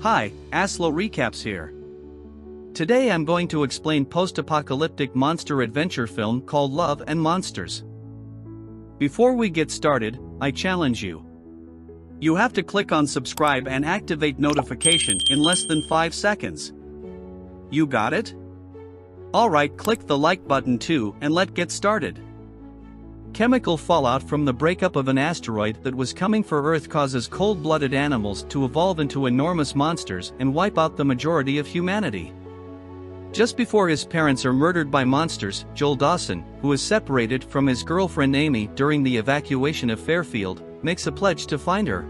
Hi, Aslo Recaps here. Today I'm going to explain post-apocalyptic monster adventure film called Love and Monsters. Before we get started, I challenge you. You have to click on subscribe and activate notification in less than 5 seconds. You got it? Alright, click the like button too and let's get started. Chemical fallout from the breakup of an asteroid that was coming for Earth causes cold-blooded animals to evolve into enormous monsters and wipe out the majority of humanity. Just before his parents are murdered by monsters, Joel Dawson, who is separated from his girlfriend Amy during the evacuation of Fairfield, makes a pledge to find her.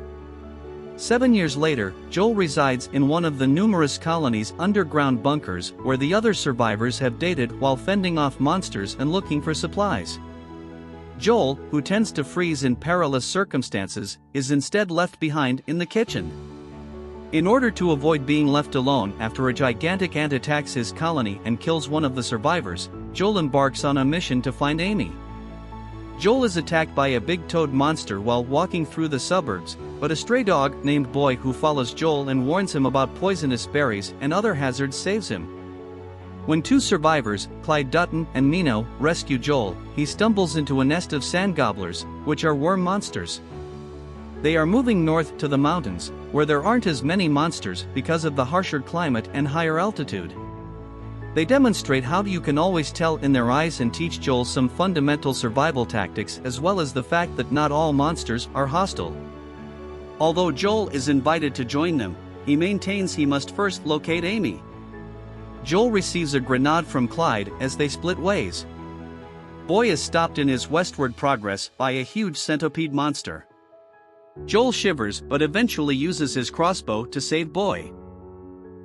7 years later, Joel resides in one of the numerous colony's underground bunkers where the other survivors have dated while fending off monsters and looking for supplies. Joel, who tends to freeze in perilous circumstances, is instead left behind in the kitchen. In order to avoid being left alone after a gigantic ant attacks his colony and kills one of the survivors, Joel embarks on a mission to find Amy. Joel is attacked by a big toad monster while walking through the suburbs, but a stray dog named Boy who follows Joel and warns him about poisonous berries and other hazards saves him. When two survivors, Clyde Dutton and Mino, rescue Joel, he stumbles into a nest of sand gobblers, which are worm monsters. They are moving north to the mountains, where there aren't as many monsters because of the harsher climate and higher altitude. They demonstrate how you can always tell in their eyes and teach Joel some fundamental survival tactics as well as the fact that not all monsters are hostile. Although Joel is invited to join them, he maintains he must first locate Amy. Joel receives a grenade from Clyde as they split ways. Boy is stopped in his westward progress by a huge centipede monster. Joel shivers but eventually uses his crossbow to save Boy.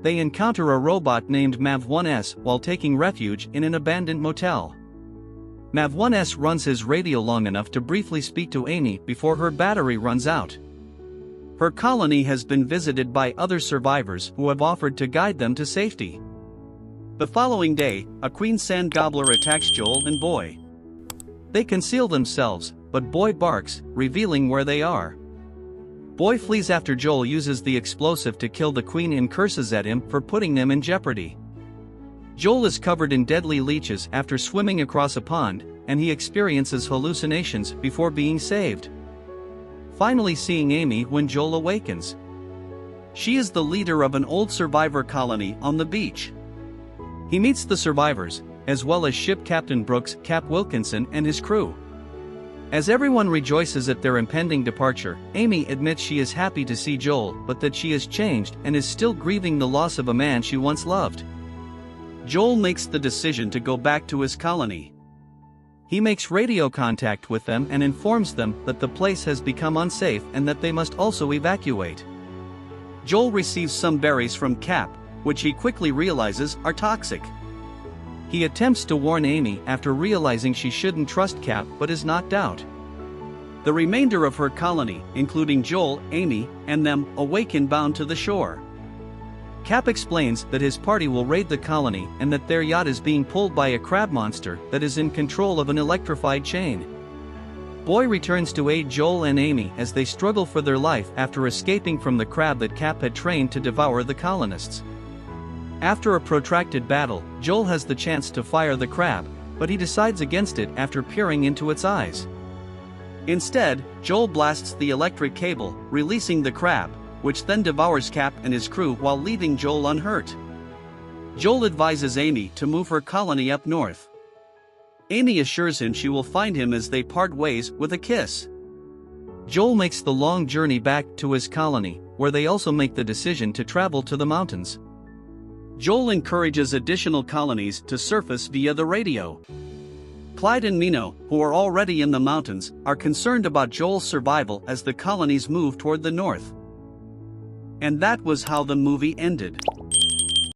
They encounter a robot named Mav-1S while taking refuge in an abandoned motel. Mav-1S runs his radio long enough to briefly speak to Amy before her battery runs out. Her colony has been visited by other survivors who have offered to guide them to safety. The following day, a queen sand gobbler attacks Joel and Boy. They conceal themselves, but Boy barks, revealing where they are. Boy flees after Joel uses the explosive to kill the queen and curses at him for putting them in jeopardy. Joel is covered in deadly leeches after swimming across a pond, and he experiences hallucinations before being saved. Finally seeing Amy when Joel awakens. She is the leader of an old survivor colony on the beach. He meets the survivors, as well as ship captain Brooks Cap Wilkinson and his crew. As everyone rejoices at their impending departure, Amy admits she is happy to see Joel but that she has changed and is still grieving the loss of a man she once loved. Joel makes the decision to go back to his colony. He makes radio contact with them and informs them that the place has become unsafe and that they must also evacuate. Joel receives some berries from Cap, which he quickly realizes are toxic. He attempts to warn Amy after realizing she shouldn't trust Cap but is knocked out. The remainder of her colony, including Joel, Amy, and them, awaken bound to the shore. Cap explains that his party will raid the colony and that their yacht is being pulled by a crab monster that is in control of an electrified chain. Boy returns to aid Joel and Amy as they struggle for their life after escaping from the crab that Cap had trained to devour the colonists. After a protracted battle, Joel has the chance to fire the crab, but he decides against it after peering into its eyes. Instead, Joel blasts the electric cable, releasing the crab, which then devours Cap and his crew while leaving Joel unhurt. Joel advises Amy to move her colony up north. Amy assures him she will find him as they part ways with a kiss. Joel makes the long journey back to his colony, where they also make the decision to travel to the mountains. Joel encourages additional colonies to surface via the radio. Clyde and Mino, who are already in the mountains, are concerned about Joel's survival as the colonies move toward the north. And that was how the movie ended.